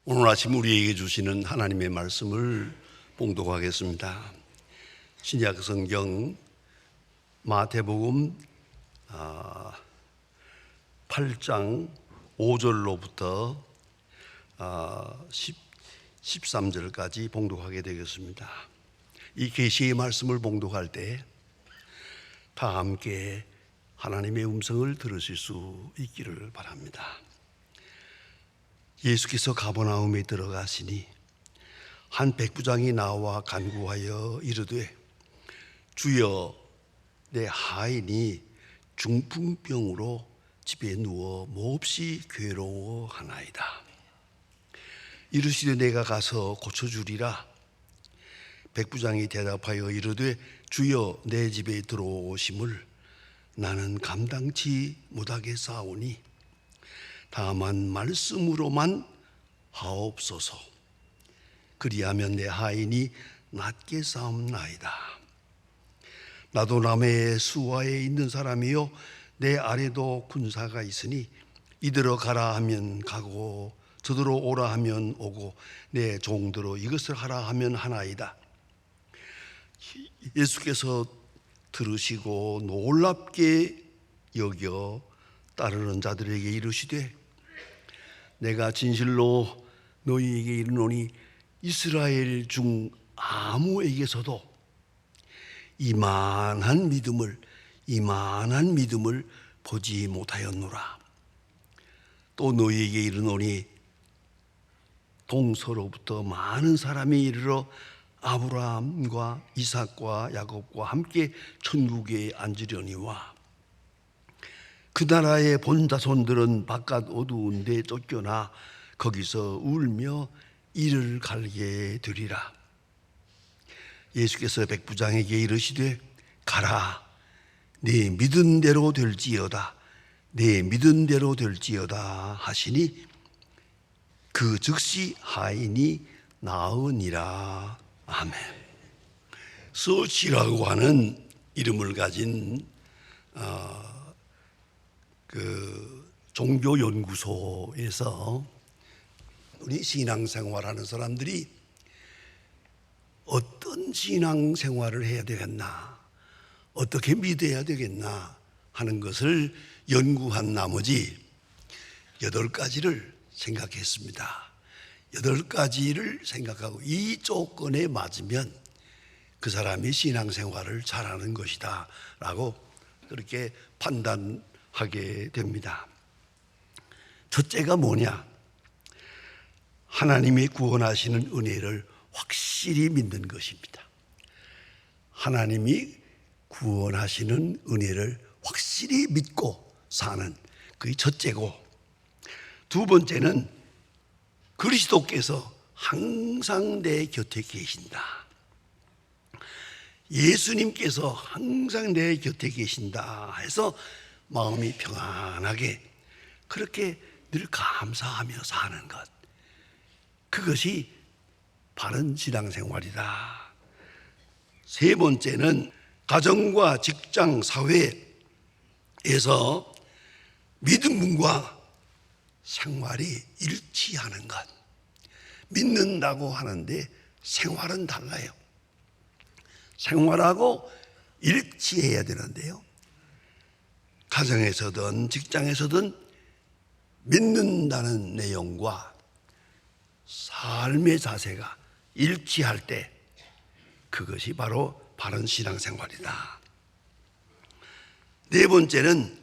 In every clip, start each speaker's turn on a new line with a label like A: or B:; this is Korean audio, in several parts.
A: 오늘 아침 우리에게 주시는 하나님의 말씀을 봉독하겠습니다. 신약 성경 마태복음 8장 5절로부터 13절까지 봉독하게 되겠습니다. 이 계시의 말씀을 봉독할 때 다 함께 하나님의 음성을 들으실 수 있기를 바랍니다. 예수께서 가버나움에 들어가시니 한 백부장이 나와 간구하여 이르되 주여, 내 하인이 중풍병으로 집에 누워 몹시 괴로워하나이다. 이르시되 내가 가서 고쳐주리라. 백부장이 대답하여 이르되 주여, 내 집에 들어오심을 나는 감당치 못하겠사오니 다만 말씀으로만 하옵소서. 그리하면 내 하인이 낫게 사옵나이다. 나도 남의 수하에 있는 사람이요 내 아래도 군사가 있으니 이들어 가라 하면 가고 저들어 오라 하면 오고 내 종들어 이것을 하라 하면 하나이다. 예수께서 들으시고 놀랍게 여겨 따르는 자들에게 이르시되 내가 진실로 너희에게 이르노니 이스라엘 중 아무에게서도 이만한 믿음을 보지 못하였노라. 또 너희에게 이르노니 동서로부터 많은 사람이 이르러 아브라함과 이삭과 야곱과 함께 천국에 앉으려니와 그 나라의 본 자손들은 바깥 어두운 데 쫓겨나 거기서 울며 이를 갈게 되리라. 예수께서 백부장에게 이르시되 가라, 네 믿은 대로 될지어다, 네 믿은 대로 될지어다 하시니 그 즉시 하인이 나으니라. 아멘. 서치라고 하는 이름을 가진 종교연구소에서 우리 신앙생활하는 사람들이 어떤 신앙생활을 해야 되겠나, 어떻게 믿어야 되겠나 하는 것을 연구한 나머지 8가지를 생각했습니다. 8가지를 생각하고 이 조건에 맞으면 그 사람이 신앙생활을 잘하는 것이다 라고 그렇게 판단하게 됩니다. 첫째가 뭐냐? 하나님이 구원하시는 은혜를 확실히 믿는 것입니다. 하나님이 구원하시는 은혜를 확실히 믿고 사는 그게 첫째고, 두 번째는 그리스도께서 항상 내 곁에 계신다. 예수님께서 항상 내 곁에 계신다 해서 마음이 평안하게 그렇게 늘 감사하며 사는 것, 그것이 바른 신앙생활이다. 세 번째는 가정과 직장, 사회에서 믿음과 생활이 일치하는 것. 믿는다고 하는데 생활은 달라요. 생활하고 일치해야 되는데요, 가정에서든 직장에서든 믿는다는 내용과 삶의 자세가 일치할 때 그것이 바로 바른 신앙생활이다. 네 번째는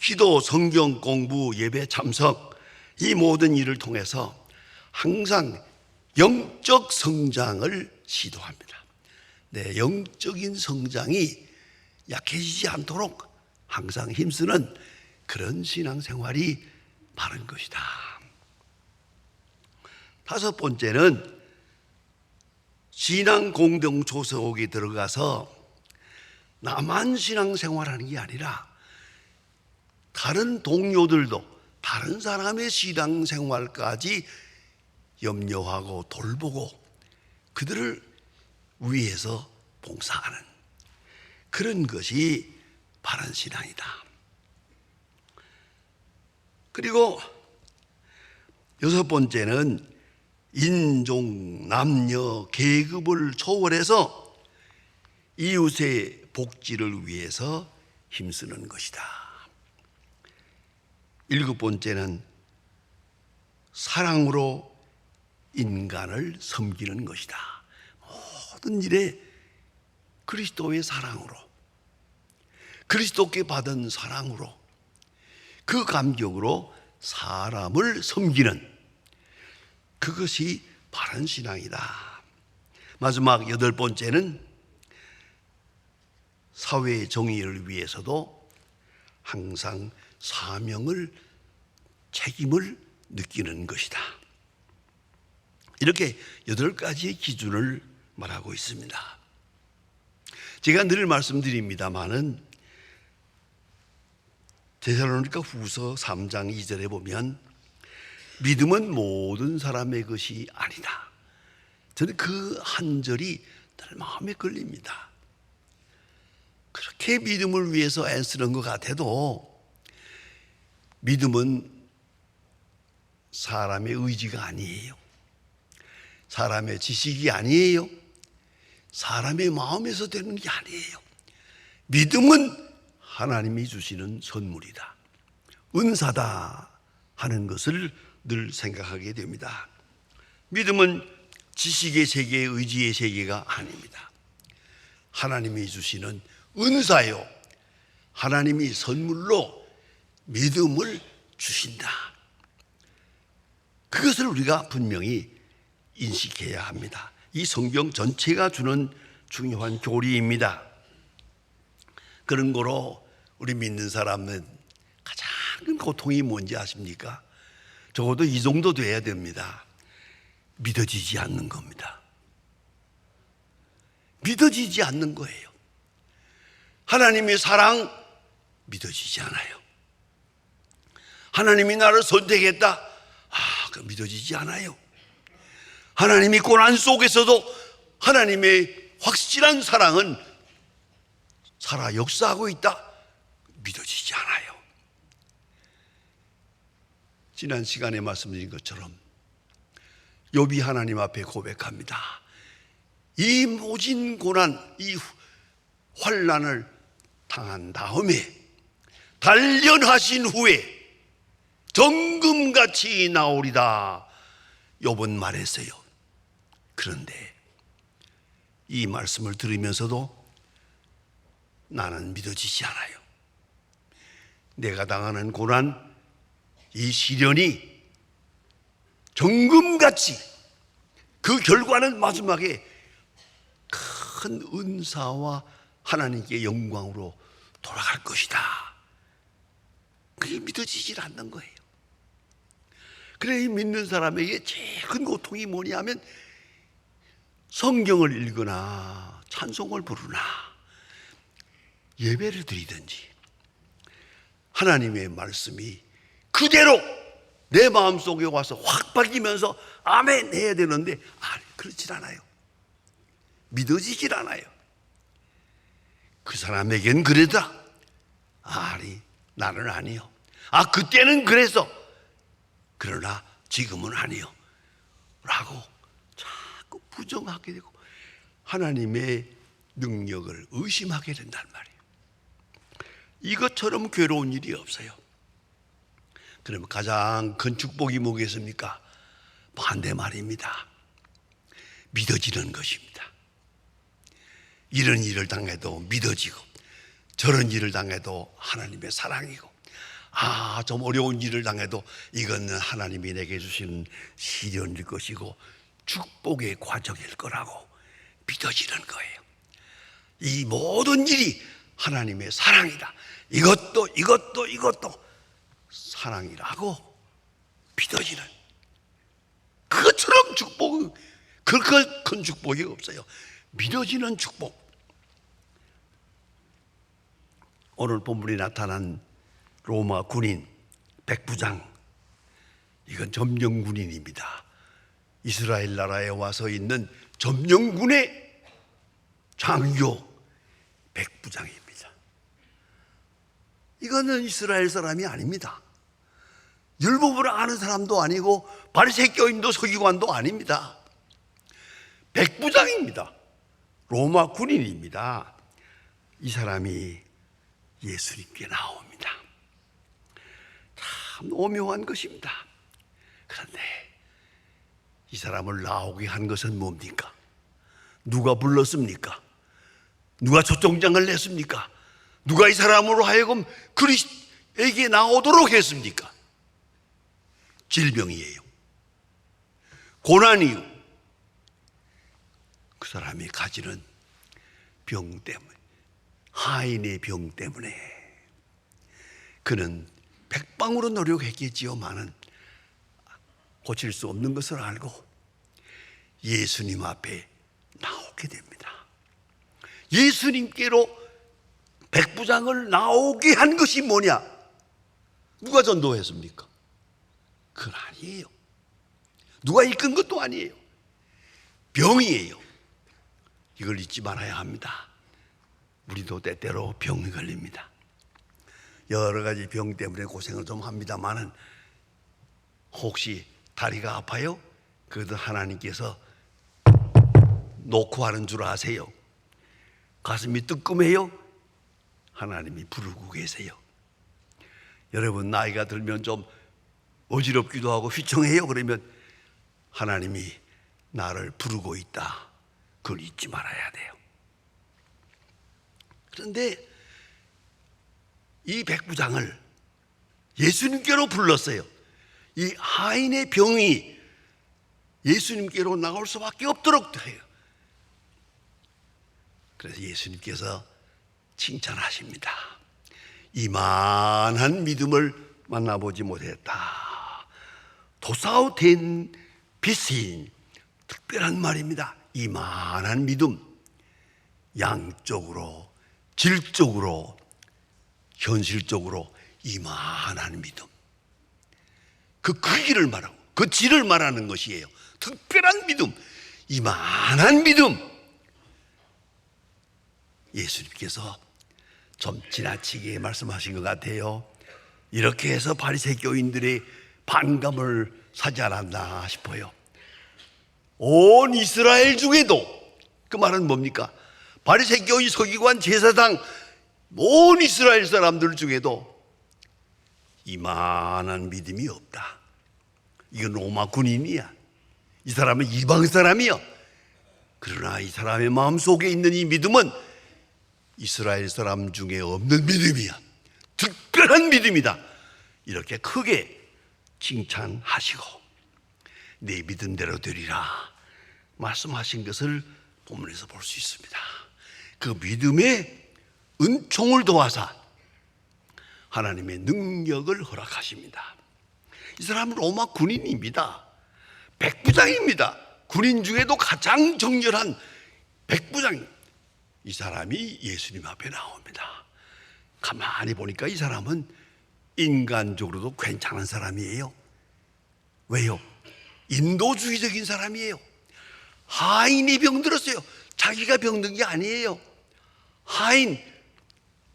A: 기도, 성경 공부, 예배 참석, 이 모든 일을 통해서 항상 영적 성장을 시도합니다. 네, 영적인 성장이 약해지지 않도록 항상 힘쓰는 그런 신앙생활이 바른 것이다. 다섯 번째는 신앙 공동체 속에 들어가서 나만 신앙생활하는 게 아니라 다른 동료들도 다른 사람의 신앙생활까지 염려하고 돌보고 그들을 위해서 봉사하는 그런 것이 바른 신앙이다. 그리고 여섯 번째는 인종, 남녀, 계급을 초월해서 이웃의 복지를 위해서 힘쓰는 것이다. 7번째는 사랑으로 인간을 섬기는 것이다. 모든 일에 그리스도의 사랑으로, 그리스도께 받은 사랑으로, 그 감격으로 사람을 섬기는, 그것이 바른 신앙이다. 마지막 8번째는 사회의 정의를 위해서도 항상 사명을, 책임을 느끼는 것이다. 이렇게 8가지의 기준을 말하고 있습니다. 제가 늘 말씀드립니다마는 데살로니가 후서 3장 2절에 보면 믿음은 모든 사람의 것이 아니다. 저는 그 한 절이 늘 마음에 걸립니다. 그렇게 믿음을 위해서 애쓰는 것 같아도 믿음은 사람의 의지가 아니에요. 사람의 지식이 아니에요. 사람의 마음에서 되는 게 아니에요. 믿음은 하나님이 주시는 선물이다, 은사다 하는 것을 늘 생각하게 됩니다. 믿음은 지식의 세계, 의지의 세계가 아닙니다. 하나님이 주시는 은사요, 하나님이 선물로 믿음을 주신다. 그것을 우리가 분명히 인식해야 합니다. 이 성경 전체가 주는 중요한 교리입니다. 그런 거로 우리 믿는 사람은 가장 큰 고통이 뭔지 아십니까? 적어도 이 정도 돼야 됩니다. 믿어지지 않는 겁니다. 믿어지지 않는 거예요. 하나님의 사랑 믿어지지 않아요. 하나님이 나를 선택했다, 그럼 믿어지지 않아요. 하나님이 고난 속에서도 하나님의 확실한 사랑은 살아 역사하고 있다, 믿어지지 않아요. 지난 시간에 말씀드린 것처럼 욥이 하나님 앞에 고백합니다. 이 모진 고난, 이 환난을 당한 다음에 단련하신 후에 정금같이 나오리다 욥은 말했어요. 그런데 이 말씀을 들으면서도 나는 믿어지지 않아요. 내가 당하는 고난, 이 시련이 정금같이, 그 결과는 마지막에 큰 은사와 하나님께 영광으로 돌아갈 것이다. 그게 믿어지질 않는 거예요. 그래, 이 믿는 사람에게 제일 큰 고통이 뭐냐면 성경을 읽거나 찬송을 부르나 예배를 드리든지 하나님의 말씀이 그대로 내 마음속에 와서 확 박이면서 아멘 해야 되는데 그렇질 않아요. 믿어지질 않아요. 그 사람에겐 그러더라. 나는 아니요. 그때는 그래서, 그러나 지금은 아니요 라고 자꾸 부정하게 되고 하나님의 능력을 의심하게 된단 말이에요. 이것처럼 괴로운 일이 없어요. 그러면 가장 큰 축복이 뭐겠습니까? 반대 말입니다. 믿어지는 것입니다. 이런 일을 당해도 믿어지고, 저런 일을 당해도 하나님의 사랑이고, 좀 어려운 일을 당해도 이거는 하나님이 내게 주시는 시련일 것이고 축복의 과정일 거라고 믿어지는 거예요. 이 모든 일이 하나님의 사랑이다, 이것도 사랑이라고 믿어지는, 그것처럼 축복은, 그렇게 큰 축복이 없어요. 믿어지는 축복. 오늘 본문에 나타난 로마 군인 백부장, 이건 점령군인입니다. 이스라엘 나라에 와서 있는 점령군의 장교 백부장입니다. 이거는 이스라엘 사람이 아닙니다. 율법을 아는 사람도 아니고 바리새인 교인도 서기관도 아닙니다. 백부장입니다. 로마 군인입니다. 이 사람이 예수님께 나옵니다. 참 오묘한 것입니다. 그런데 이 사람을 나오게 한 것은 뭡니까? 누가 불렀습니까? 누가 초청장을 냈습니까? 누가 이 사람으로 하여금 그리스도에게 나오도록 했습니까? 질병이에요. 고난이요. 그 사람이 가지는 병 때문에, 하인의 병 때문에 그는 백방으로 노력했겠지요만은 고칠 수 없는 것을 알고 예수님 앞에 나오게 됩니다. 예수님께로 백부장을 나오게 한 것이 뭐냐? 누가 전도했습니까? 그건 아니에요. 누가 이끈 것도 아니에요. 병이에요. 이걸 잊지 말아야 합니다. 우리도 때때로 병이 걸립니다. 여러 가지 병 때문에 고생을 좀 합니다만은 혹시 다리가 아파요? 그래도 하나님께서 놓고 하는 줄 아세요? 가슴이 뜨끔해요? 하나님이 부르고 계세요. 여러분 나이가 들면 좀 어지럽기도 하고 휘청해요. 그러면 하나님이 나를 부르고 있다. 그걸 잊지 말아야 돼요. 그런데 이 백부장을 예수님께로 불렀어요. 이 하인의 병이 예수님께로 나올 수밖에 없도록 해요. 그래서 예수님께서 칭찬하십니다. 이만한 믿음을 만나보지 못했다. 도사우된 비신, 특별한 말입니다. 이만한 믿음, 양적으로, 질적으로, 현실적으로 이만한 믿음. 그 크기를 말하고 그 질을 말하는 것이에요. 특별한 믿음, 이만한 믿음. 예수님께서 좀 지나치게 말씀하신 것 같아요. 이렇게 해서 바리새 교인들의 반감을 사지 않았나 싶어요. 온 이스라엘 중에도, 그 말은 뭡니까? 바리새 교인, 서기관, 제사장 온 이스라엘 사람들 중에도 이만한 믿음이 없다. 이건 로마 군인이야. 이 사람은 이방 사람이야. 그러나 이 사람의 마음속에 있는 이 믿음은 이스라엘 사람 중에 없는 믿음이야. 특별한 믿음이다. 이렇게 크게 칭찬하시고 내 믿음대로 되리라 말씀하신 것을 본문에서 볼 수 있습니다. 그 믿음의 은총을 도와서 하나님의 능력을 허락하십니다. 이 사람은 로마 군인입니다. 백부장입니다. 군인 중에도 가장 정렬한 백부장. 이 사람이 예수님 앞에 나옵니다. 가만히 보니까 이 사람은 인간적으로도 괜찮은 사람이에요. 왜요? 인도주의적인 사람이에요. 하인이 병들었어요. 자기가 병든 게 아니에요. 하인,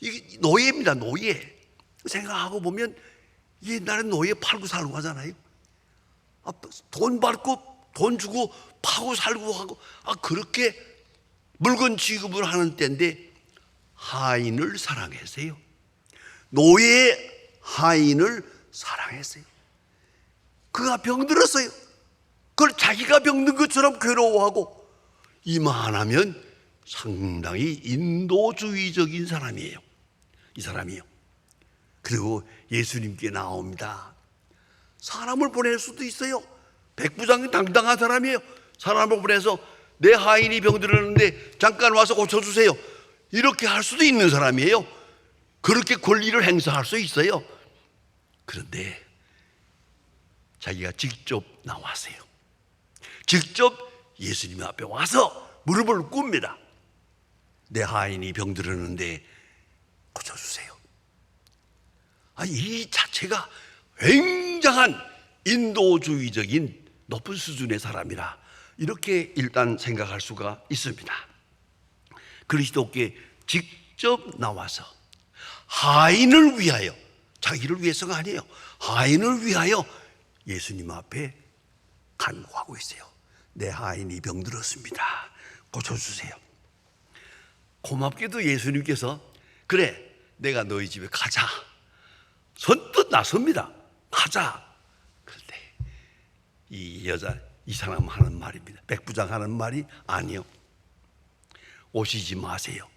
A: 이게 노예입니다. 노예. 생각하고 보면 옛날에 노예 팔고 살고 하잖아요. 돈 받고 돈 주고 파고 살고 하고 그렇게 물건 취급을 하는 때인데 하인을 사랑했어요. 노예 하인을 사랑했어요. 그가 병들었어요. 그걸 자기가 병든 것처럼 괴로워하고 이만하면 상당히 인도주의적인 사람이에요. 이 사람이요. 그리고 예수님께 나옵니다. 사람을 보낼 수도 있어요. 백부장이 당당한 사람이에요. 사람을 보내서 내 하인이 병들었는데 잠깐 와서 고쳐주세요. 이렇게 할 수도 있는 사람이에요. 그렇게 권리를 행사할 수 있어요. 그런데 자기가 직접 나왔어요. 직접 예수님 앞에 와서 무릎을 꿇습니다. 내 하인이 병들었는데 고쳐주세요. 이 자체가 굉장한 인도주의적인 높은 수준의 사람이라 이렇게 일단 생각할 수가 있습니다. 그리스도께 직접 나와서 하인을 위하여 자기를 위해서가 아니에요. 하인을 위하여 예수님 앞에 간구하고 있어요. 내 하인이 병들었습니다. 고쳐주세요. 고맙게도 예수님께서 그래, 내가 너희 집에 가자. 선뜻 나섭니다. 가자. 그런데 이 사람 하는 말입니다. 백부장 하는 말이 아니요. 오시지 마세요.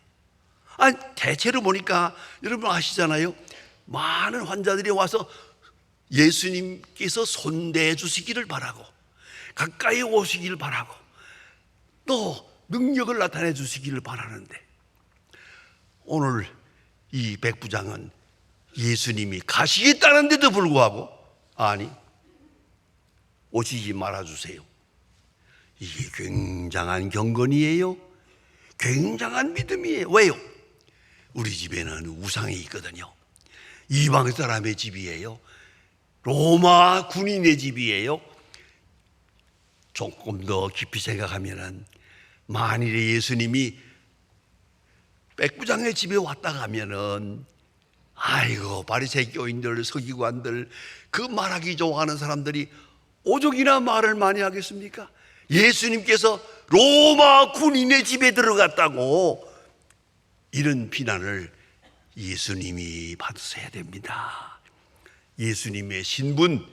A: 아니, 대체로 보니까 여러분 아시잖아요. 많은 환자들이 와서 예수님께서 손대해 주시기를 바라고, 가까이 오시기를 바라고, 또 능력을 나타내 주시기를 바라는데, 오늘 이 백부장은 예수님이 가시겠다는데도 불구하고 아니, 오시지 말아주세요. 이게 굉장한 경건이에요. 굉장한 믿음이에요. 왜요? 우리 집에는 우상이 있거든요. 이방 사람의 집이에요. 로마 군인의 집이에요. 조금 더 깊이 생각하면은 만일에 예수님이 백부장의 집에 왔다 가면은 아이고, 바리새인 교인들, 서기관들, 그 말하기 좋아하는 사람들이 오죽이나 말을 많이 하겠습니까? 예수님께서 로마 군인의 집에 들어갔다고 이런 비난을 예수님이 받으셔야 됩니다. 예수님의 신분,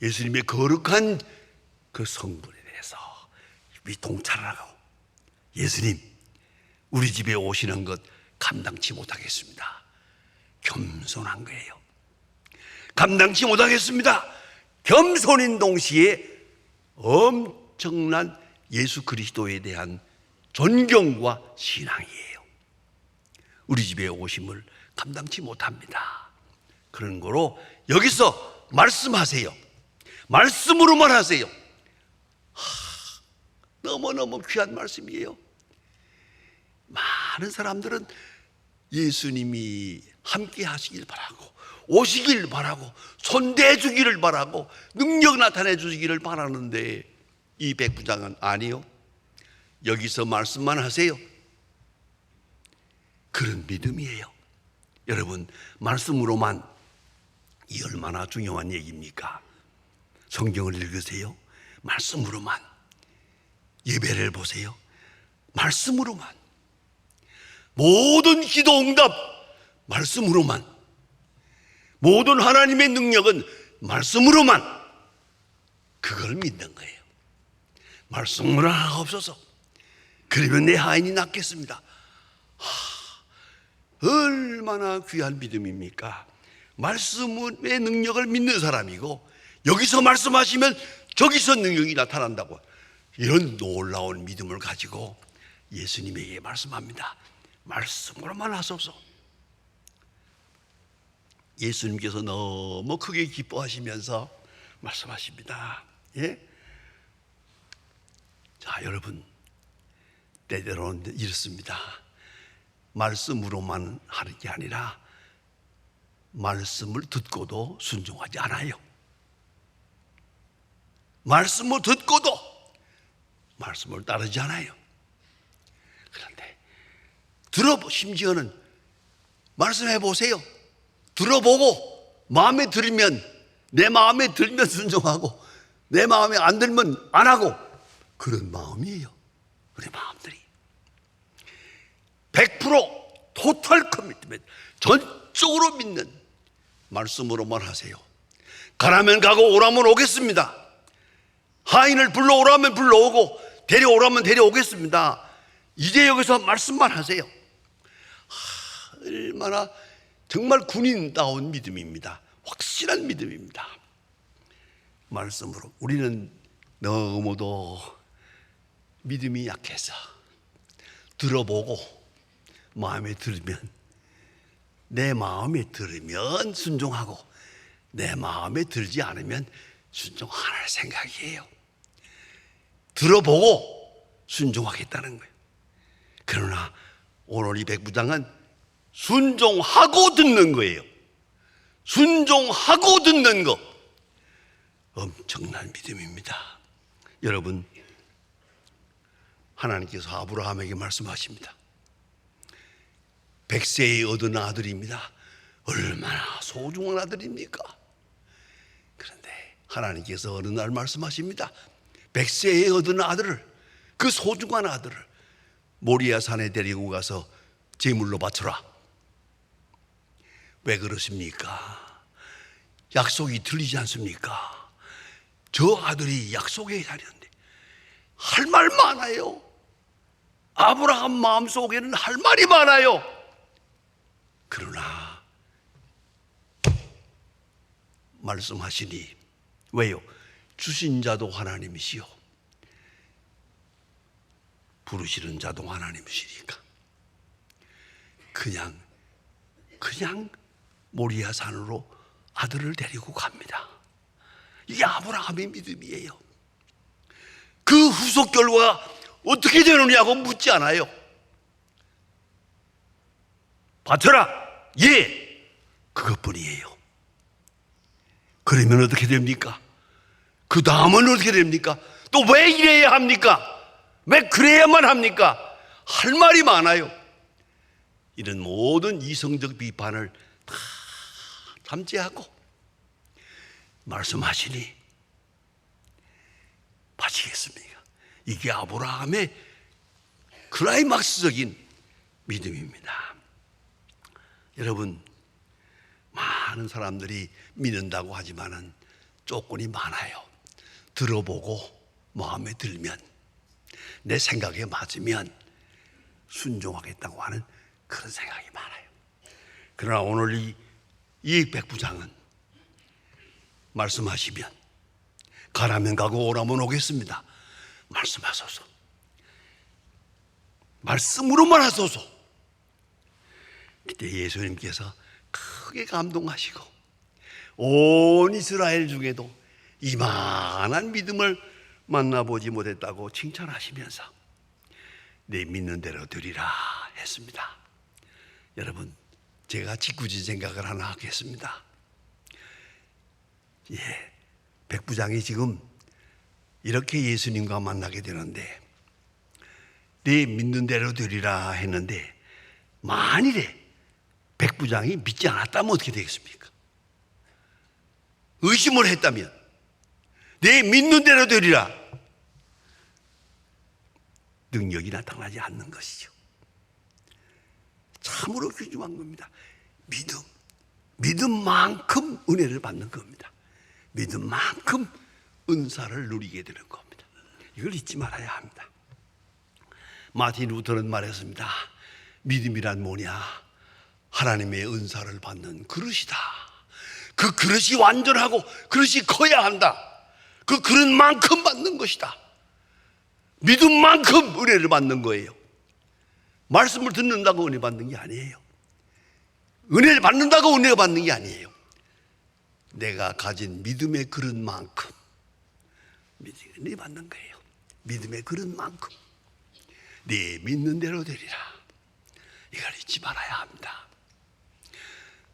A: 예수님의 거룩한 그 성분에 대해서 동찰하라고. 예수님, 우리 집에 오시는 것 감당치 못하겠습니다. 겸손한 거예요. 감당치 못하겠습니다. 겸손인 동시에 엄청난 예수 그리스도에 대한 존경과 신앙이에요. 우리 집에 오심을 감당치 못합니다. 그런 거로 여기서 말씀하세요. 말씀으로만 하세요. 너무너무 귀한 말씀이에요. 많은 사람들은 예수님이 함께 하시길 바라고, 오시길 바라고, 손대해 주기를 바라고, 능력 나타내 주시기를 바라는데, 이 백부장은 아니요. 여기서 말씀만 하세요. 그런 믿음이에요. 여러분, 말씀으로만, 이 얼마나 중요한 얘기입니까? 성경을 읽으세요. 말씀으로만. 예배를 보세요. 말씀으로만. 모든 기도 응답 말씀으로만. 모든 하나님의 능력은 말씀으로만. 그걸 믿는 거예요. 말씀으로 하나가 없어서 그러면 내 하인이 낫겠습니다. 얼마나 귀한 믿음입니까? 말씀의 능력을 믿는 사람이고, 여기서 말씀하시면 저기서 능력이 나타난다고, 이런 놀라운 믿음을 가지고 예수님에게 말씀합니다. 말씀으로만 하소서. 예수님께서 너무 크게 기뻐하시면서 말씀하십니다. 예? 자, 여러분, 때때로는 이렇습니다. 말씀으로만 하는 게 아니라 말씀을 듣고도 순종하지 않아요. 말씀을 듣고도 말씀을 따르지 않아요. 그런데 심지어는 말씀해 보세요. 들어보고 마음에 들면, 내 마음에 들면 순종하고, 내 마음에 안 들면 안 하고, 그런 마음이에요. 우리 마음들이 100% 토탈 커미트먼트, 전적으로 믿는 말씀으로만 하세요. 가라면 가고 오라면 오겠습니다. 하인을 불러오라면 불러오고 데려오라면 데려오겠습니다. 이제 여기서 말씀만 하세요. 얼마나 정말 군인다운 믿음입니다. 확실한 믿음입니다. 말씀으로. 우리는 너무도 믿음이 약해서 들어보고 마음에 들면, 내 마음에 들으면 순종하고, 내 마음에 들지 않으면 순종 안 할 생각이에요. 들어보고 순종하겠다는 거예요. 그러나 오늘 이 백부장은 순종하고 듣는 거예요. 순종하고 듣는 거, 엄청난 믿음입니다. 여러분, 하나님께서 아브라함에게 말씀하십니다. 100세에 얻은 아들입니다. 얼마나 소중한 아들입니까? 그런데 하나님께서 어느 날 말씀하십니다. 100세에 얻은 아들을, 그 소중한 아들을 모리아 산에 데리고 가서 제물로 바쳐라. 왜 그러십니까? 약속이 들리지 않습니까? 저 아들이 약속의 자리인데 할 말 많아요. 아브라함 마음속에는 할 말이 많아요. 그러나 말씀하시니, 왜요? 주신 자도 하나님이시요 부르시는 자도 하나님이시니까 그냥 모리아 산으로 아들을 데리고 갑니다. 이게 아브라함의 믿음이에요. 그 후속 결과가 어떻게 되느냐고 묻지 않아요. 바쳐라. 예. 그것뿐이에요. 그러면 어떻게 됩니까? 그 다음은 어떻게 됩니까? 또 왜 이래야 합니까? 왜 그래야만 합니까? 할 말이 많아요. 이런 모든 이성적 비판을 다 잠재하고 말씀하시니 바치겠습니까? 이게 아브라함의 클라이막스적인 믿음입니다. 여러분, 많은 사람들이 믿는다고 하지만은 조건이 많아요. 들어보고 마음에 들면, 내 생각에 맞으면 순종하겠다고 하는 그런 생각이 많아요. 그러나 오늘 이 백부장은 말씀하시면 가라면 가고 오라면 오겠습니다. 말씀하소서. 말씀으로만 하소서. 그때 예수님께서 크게 감동하시고 온 이스라엘 중에도 이만한 믿음을 만나보지 못했다고 칭찬하시면서 내 믿는 대로 되리라 했습니다. 여러분, 제가 짓궂은 생각을 하나 하겠습니다. 백부장이 지금 이렇게 예수님과 만나게 되는데 내 믿는 대로 되리라 했는데 만일에 백부장이 믿지 않았다면 어떻게 되겠습니까? 의심을 했다면 내 믿는 대로 되리라, 능력이 나타나지 않는 것이죠. 참으로 귀중한 겁니다. 믿음만큼 은혜를 받는 겁니다. 믿음만큼 은사를 누리게 되는 겁니다. 이걸 잊지 말아야 합니다. 마틴 루터는 말했습니다. 믿음이란 뭐냐? 하나님의 은사를 받는 그릇이다. 그 그릇이 완전하고 그릇이 커야 한다. 그 그릇만큼 받는 것이다. 믿음만큼 은혜를 받는 거예요. 말씀을 듣는다고 은혜 받는 게 아니에요. 은혜를 받는다고 은혜가 받는 게 아니에요. 내가 가진 믿음의 그릇만큼 은혜 받는 거예요. 믿음의 그릇만큼 네 믿는 대로 되리라. 이걸 잊지 말아야 합니다.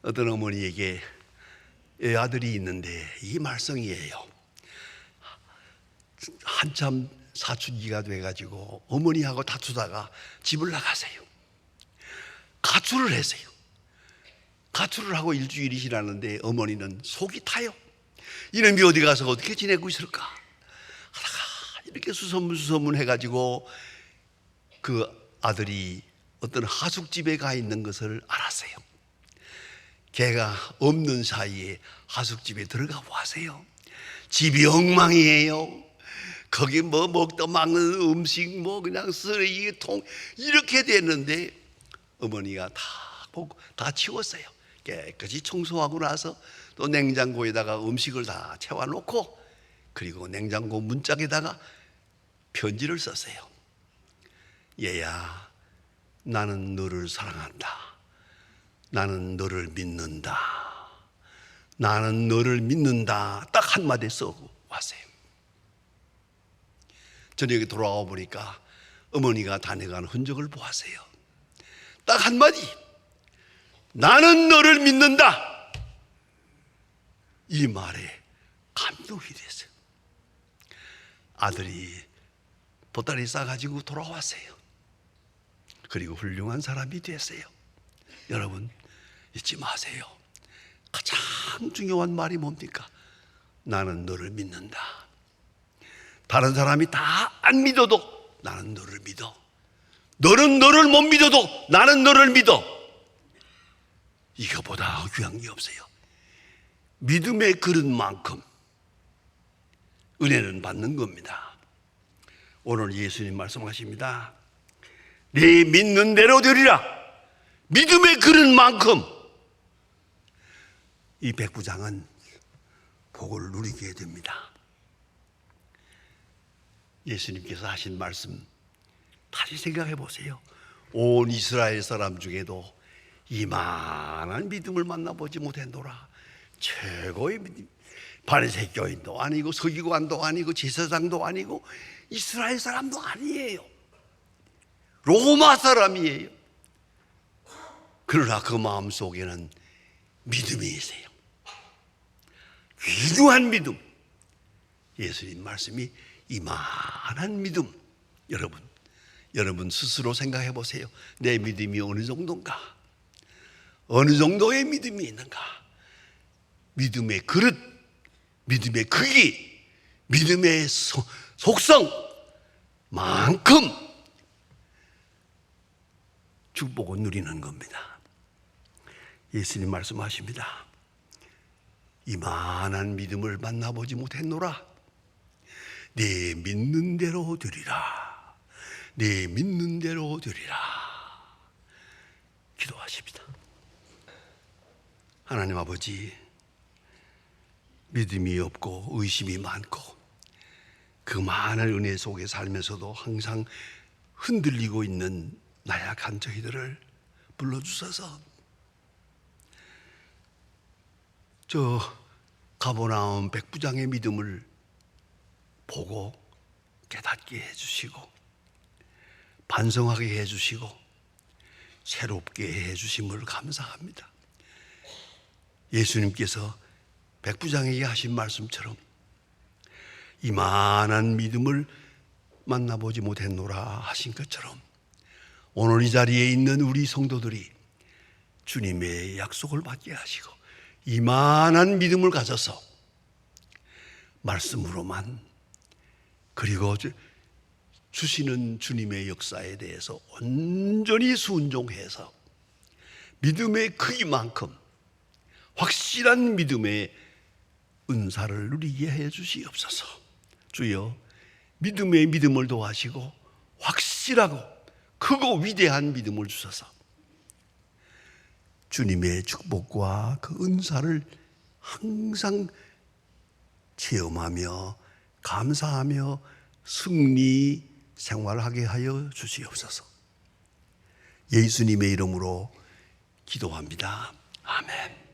A: 어떤 어머니에게 아들이 있는데 이 말썽이에요. 한참 사춘기가 돼가지고 어머니하고 다투다가 집을 나가세요. 가출을 했어요. 가출을 하고 일주일이 지났는데 어머니는 속이 타요. 이놈이 어디 가서 어떻게 지내고 있을까 하다가 이렇게 수소문 해가지고 그 아들이 어떤 하숙집에 가 있는 것을 알았어요. 걔가 없는 사이에 하숙집에 들어가 보세요. 집이 엉망이에요. 거기 뭐 먹다 막는 음식 뭐 그냥 쓰레기통 이렇게 됐는데 어머니가 다 보고 다 치웠어요. 깨끗이 청소하고 나서 또 냉장고에다가 음식을 다 채워놓고 그리고 냉장고 문짝에다가 편지를 썼어요. 얘야, 나는 너를 사랑한다. 나는 너를 믿는다. 나는 너를 믿는다. 딱 한마디 쓰고 왔어요. 저녁에 돌아와 보니까 어머니가 다녀간 흔적을 보았어요. 딱 한마디, 나는 너를 믿는다. 이 말에 감동이 됐어요. 아들이 보따리 싸가지고 돌아왔어요. 그리고 훌륭한 사람이 됐어요. 여러분, 잊지 마세요. 가장 중요한 말이 뭡니까? 나는 너를 믿는다. 다른 사람이 다 안 믿어도 나는 너를 믿어. 너는 너를 못 믿어도 나는 너를 믿어. 이거보다 귀한 게 없어요. 믿음의 그릇만큼 은혜는 받는 겁니다. 오늘 예수님 말씀하십니다. 네 믿는 대로 되리라. 믿음의 그릇만큼 이 백부장은 복을 누리게 됩니다. 예수님께서 하신 말씀 다시 생각해 보세요. 온 이스라엘 사람 중에도 이만한 믿음을 만나보지 못했노라. 최고의 믿음. 바리새 교인도 아니고 서기관도 아니고 제사장도 아니고 이스라엘 사람도 아니에요. 로마 사람이에요. 그러나 그 마음속에는 믿음이 있어요. 귀중한 믿음. 예수님 말씀이 이만한 믿음. 여러분 스스로 생각해 보세요. 내 믿음이 어느 정도인가? 어느 정도의 믿음이 있는가? 믿음의 그릇, 믿음의 크기, 믿음의 속성만큼 축복을 누리는 겁니다. 예수님 말씀하십니다. 이만한 믿음을 만나보지 못했노라. 네 믿는 대로 되리라. 네 믿는 대로 되리라. 기도하십니다. 하나님 아버지, 믿음이 없고 의심이 많고 그 많은 은혜 속에 살면서도 항상 흔들리고 있는 나약한 저희들을 불러주셔서 저 가버나움 백부장의 믿음을 보고 깨닫게 해주시고 반성하게 해주시고 새롭게 해주심을 감사합니다. 예수님께서 백부장에게 하신 말씀처럼 이만한 믿음을 만나보지 못했노라 하신 것처럼 오늘 이 자리에 있는 우리 성도들이 주님의 약속을 받게 하시고 이만한 믿음을 가져서 말씀으로만 그리고 주시는 주님의 역사에 대해서 온전히 순종해서 믿음의 크기만큼 확실한 믿음의 은사를 누리게 해 주시옵소서. 주여, 믿음의 믿음을 더하시고 확실하고 크고 위대한 믿음을 주셔서 주님의 축복과 그 은사를 항상 체험하며 감사하며 승리 생활하게 하여 주시옵소서. 예수님의 이름으로 기도합니다. 아멘.